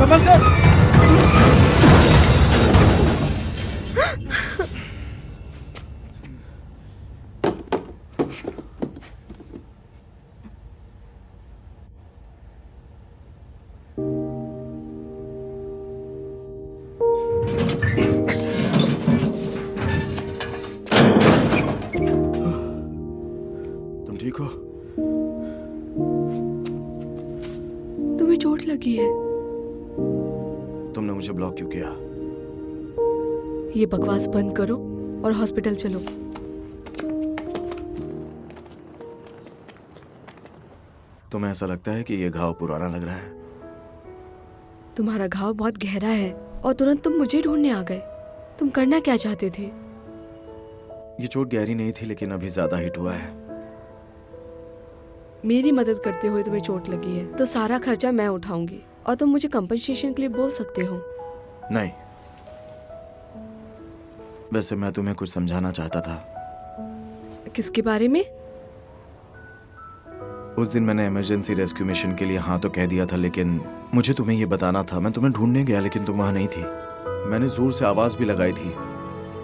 संभल कर। तुम ठीक हो? तुम्हें चोट लगी है? तुमने मुझे ब्लॉक क्यों किया? ये बकवास बंद करो और हॉस्पिटल चलो। तुम्हें ऐसा लगता है कि ये घाव पुराना लग रहा है? तुम्हारा घाव बहुत गहरा है और तुरंत तुम मुझे ढूंढने आ गए। तुम करना क्या चाहते थे? ये चोट गहरी नहीं थी, लेकिन अभी ज्यादा हिट हुआ है। मेरी मदद करते हुए तुम्हें चोट लगी है तो सारा खर्चा मैं उठाऊंगी और तुम मुझे कंपनसेशन के लिए बोल सकते हो। नहीं, वैसे मैं तुम्हें कुछ समझाना चाहता था। किसके बारे में? उस दिन मैंने इमरजेंसी रेस्क्यू मिशन के लिए हाँ तो कह दिया था, लेकिन मुझे तुम्हें ये बताना था। मैं तुम्हें ढूंढने गया, लेकिन तुम वहां नहीं थी। मैंने जोर से आवाज भी लगाई थी,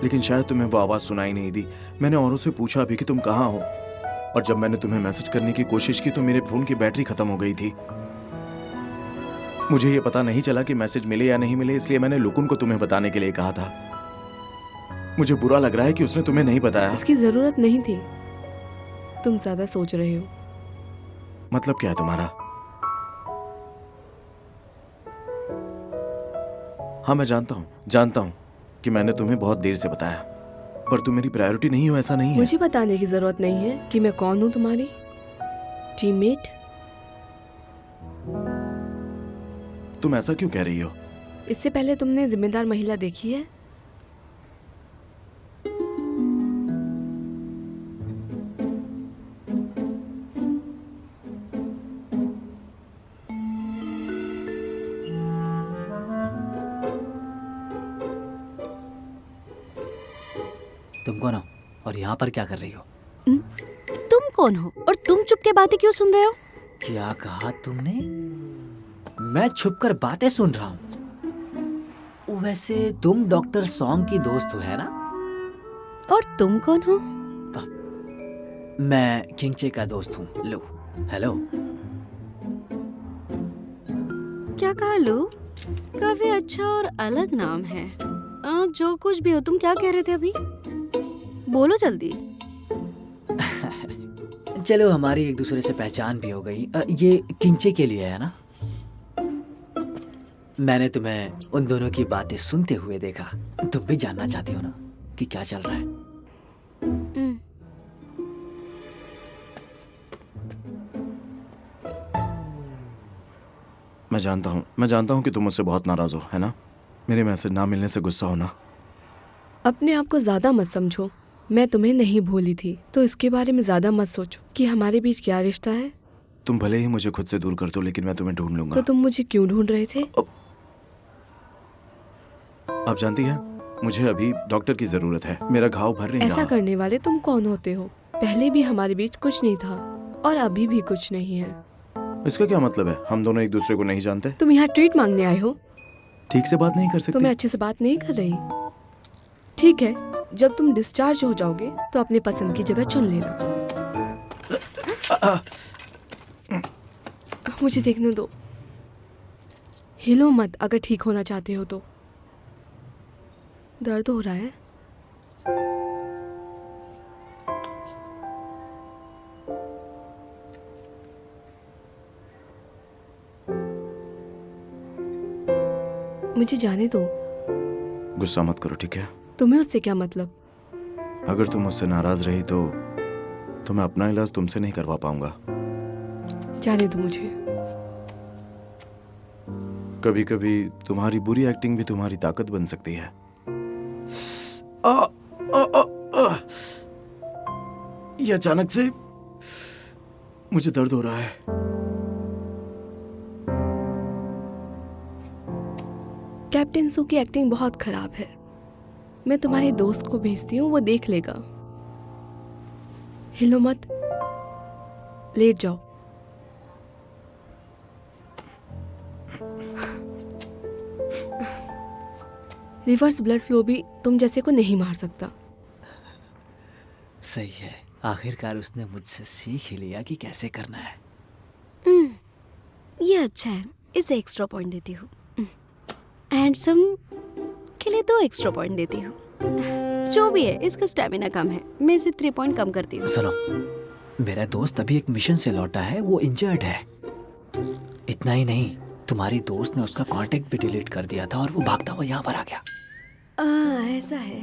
लेकिन शायद तुम्हें वो आवाज सुनाई नहीं दी। मैंने औरों से पूछा भी कि तुम कहाँ हो, और जब मैंने तुम्हें मैसेज करने की कोशिश की तो मेरे फोन की बैटरी खत्म हो गई थी। मुझे ये पता नहीं चला कि मैसेज मिले या नहीं मिले, इसलिए मैंने लुकुन को तुम्हें बताने के लिए कहा था। मुझे बुरा लग रहा है कि उसने तुम्हें नहीं बताया। इसकी जरूरत नहीं थी। तुम ज्यादा सोच रहे हो। मतलब क्या है तुम्हारा? हाँ, मैं जानता हूं कि मैंने तुम्हें बहुत देर से बताया, पर तुम मेरी प्रायोरिटी नहीं हो, ऐसा नहीं है। मुझे बताने की जरूरत नहीं है कि मैं कौन हूँ। तुम्हारी टीममेट। तुम ऐसा क्यों कह रही हो? इससे पहले तुमने जिम्मेदार महिला देखी है? तुम कौन हो और यहाँ पर क्या कर रही हो? तुम कौन हो और तुम चुप के बातें क्यों सुन रहे हो? क्या कहा तुमने? मैं छुपकर बातें सुन रहा हूँ। वैसे तुम डॉक्टर सॉन्ग की दोस्त हो, है ना? और तुम कौन हो? मैं किंगचे का दोस्त हूँ, लो। हेलो। क्या कहा लू? काफी अच्छा और अलग नाम है। जो कुछ भी हो, तुम क्या कह रहे थे अभी? बोलो जल्दी। चलो, हमारी एक दूसरे से पहचान भी हो गई। ये किंगचे के लिए है ना? मैंने तुम्हें उन दोनों की बातें सुनते हुए देखा। तुम भी जानना चाहती हो ना कि क्या चल रहा है? मैं जानता हूं कि तुम मुझसे बहुत नाराज हो, है ना? मेरे मैसेज ना मिलने से गुस्सा हो ना? अपने आप को ज्यादा मत समझो। मैं तुम्हें नहीं भूली थी, तो इसके बारे में ज्यादा मत सोचो कि हमारे बीच क्या रिश्ता है। तुम भले ही मुझे खुद से दूर कर दो, लेकिन मैं तुम्हें ढूंढ लूंगा। तो तुम मुझे क्यों ढूंढ रहे थे? आप जानती हैं, मुझे अभी डॉक्टर की जरूरत है। मेरा घाव भर नहीं ऐसा रहा। करने वाले तुम कौन होते हो? पहले भी हमारे बीच कुछ नहीं था और अभी भी कुछ नहीं है। इसका क्या मतलब है? हम दोनों एक दूसरे को नहीं जानते? तुम यहाँ ट्रीट मांगने आए हो? ठीक से बात नहीं कर तो सकते? मैं अच्छे से बात नहीं कर रही। ठीक है, जब तुम डिस्चार्ज हो जाओगे तो अपने पसंद की जगह चुन लेना। मुझे देखने दो। हिलो मत अगर ठीक होना चाहते हो तो। दर्द हो रहा है? मुझे जाने दो। गुस्सा मत करो, ठीक है? तुम्हें उससे क्या मतलब? अगर तुम मुझसे नाराज रही तो मैं अपना इलाज तुमसे नहीं करवा पाऊंगा। जाने दो मुझे। कभी कभी तुम्हारी बुरी एक्टिंग भी तुम्हारी ताकत बन सकती है। आ, आ, आ, आ, ये अचानक से मुझे दर्द हो रहा है। कैप्टन सू की एक्टिंग बहुत खराब है। मैं तुम्हारे दोस्त को भेजती हूँ, वो देख लेगा। हिलो मत, लेट जाओ। रिवर्स ब्लड फ्लो भी तुम जैसे को नहीं मार सकता। सही है, आखिरकार उसने मुझसे सीख ही लिया कि कैसे करना है। ये अच्छा है, इसे एक्स्ट्रा पॉइंट देती हूँ। हैंडसम के लिए 2 एक्स्ट्रा पॉइंट देती हूँ। जो भी है, इसका स्टेमिना कम है, मैं इसे 3 पॉइंट कम करती हूँ। सुनो, मेरा दोस्त अभी एक मिशन से लौटा है, वो इंजर्ड है। इतना ही नहीं, तुम्हारी दोस्त ने उसका कांटेक्ट भी डिलीट कर दिया था और वो भागता हुआ यहाँ पर आ गया। ऐसा है।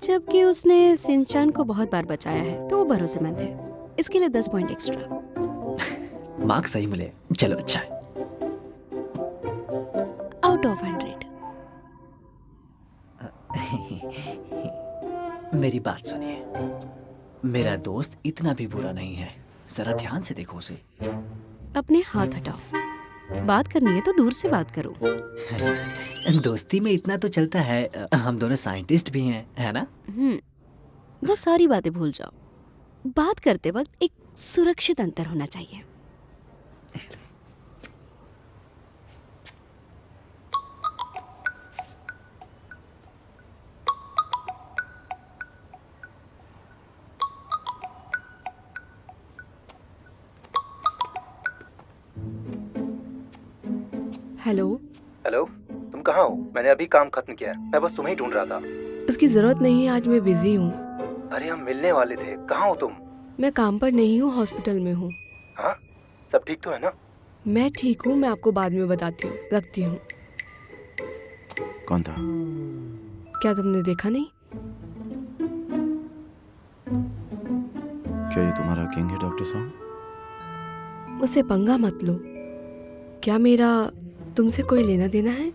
जबकि उसने सिंचान को बहुत बार बचाया है, तो वो भरोसेमंद है। इसके लिए 10 पॉइंट एक्स्ट्रा। मार्क्स सही मिले, चलो अच्छा है। Out of 100। मेरी बात सुनिए, मेरा दोस्त इतना भी बुरा नहीं है, जरा ध्यान से देखो उसे। अपने हाथ हटाओ। बात करनी है तो दूर से बात करो। दोस्ती में इतना तो चलता है, हम दोनों साइंटिस्ट भी हैं, है ना? वो सारी बातें भूल जाओ। बात करते वक्त एक सुरक्षित अंतर होना चाहिए। हेलो। हेलो, तुम कहाँ हो? मैंने अभी काम खत्म किया है, मैं बस तुम्हें ही ढूंढ रहा था। उसकी ज़रूरत नहीं है, आज मैं बिज़ी हूँ। अरे हम मिलने वाले थे, कहाँ हो तुम? मैं काम पर नहीं हूँ, हॉस्पिटल में हूँ। हाँ, सब ठीक तो है ना? मैं ठीक हूँ, मैं आपको बाद में बताती हूँ। रखती हूँ। कौन था? क्या तुमने देखा नहीं? क्या ये तुम्हारा किंग है डॉक्टर साहब? उससे पंगा मत लो। क्या मेरा तुमसे कोई लेना देना है?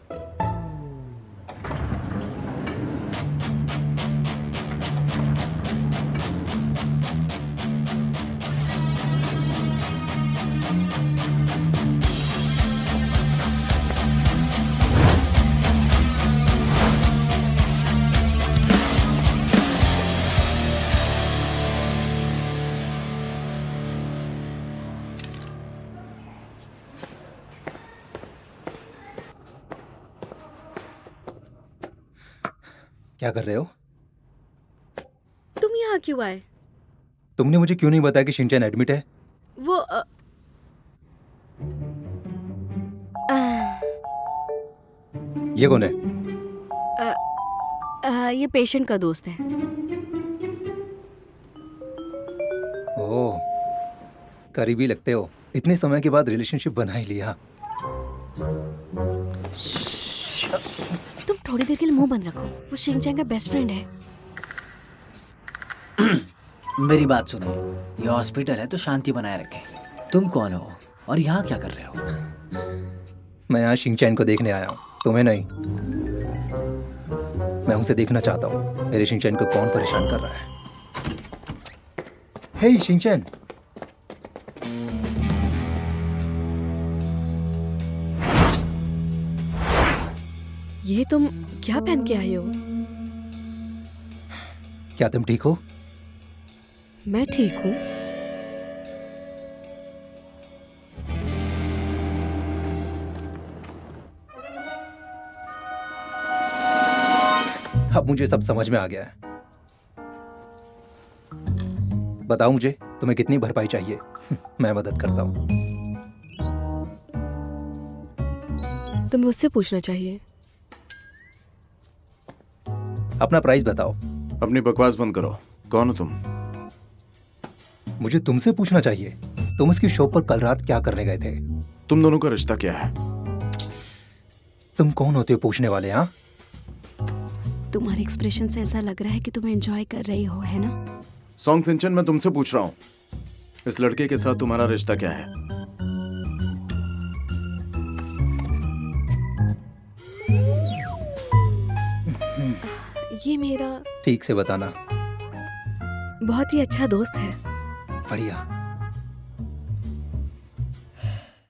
क्या कर रहे हो? तुम यहाँ क्यों आए? तुमने मुझे क्यों नहीं बताया कि शिनचैन एडमिट है? वो ये कौन है? ये पेशेंट का दोस्त है। ओह, करीबी लगते हो। इतने समय के बाद रिलेशनशिप बना ही लिया। तुम थोड़ी देर के लिए मुंह बंद रखो। वो शिंगचैंग का बेस्ट फ्रेंड है। मेरी बात सुनिए, ये हॉस्पिटल है तो शांति बनाए रखें। तुम कौन हो और यहाँ क्या कर रहे हो? मैं यहाँ शिनचैन को देखने आया हूँ, तुम्हें नहीं। मैं उसे देखना चाहता हूँ, मेरे शिनचैन को कौन परेशान कर रहा है। हे शिनचैन, ये तुम क्या पहन के आए हो? क्या तुम ठीक हो? मैं ठीक हूँ। अब मुझे सब समझ में आ गया है। बताओ मुझे, तुम्हें कितनी भरपाई चाहिए? मैं मदद करता हूँ। तुम्हें उससे पूछना चाहिए। अपना प्राइस बताओ। अपनी बकवास बंद करो। कौन हो तुम? मुझे तुमसे पूछना चाहिए। तुम उसकी शो पर कल रात क्या करने गए थे? तुम दोनों का रिश्ता क्या है? तुम कौन होते हो पूछने वाले? हाँ, तुम्हारे एक्सप्रेशन से ऐसा लग रहा है कि तुम एंजॉय कर रही हो, है ना? सॉन्ग सिंचन, मैं तुमसे पूछ रहा हूँ, इस लड़के के साथ तुम्हारा रिश्ता क्या है? ये मेरा ठीक से बताना। बहुत ही अच्छा दोस्त है। बढ़िया।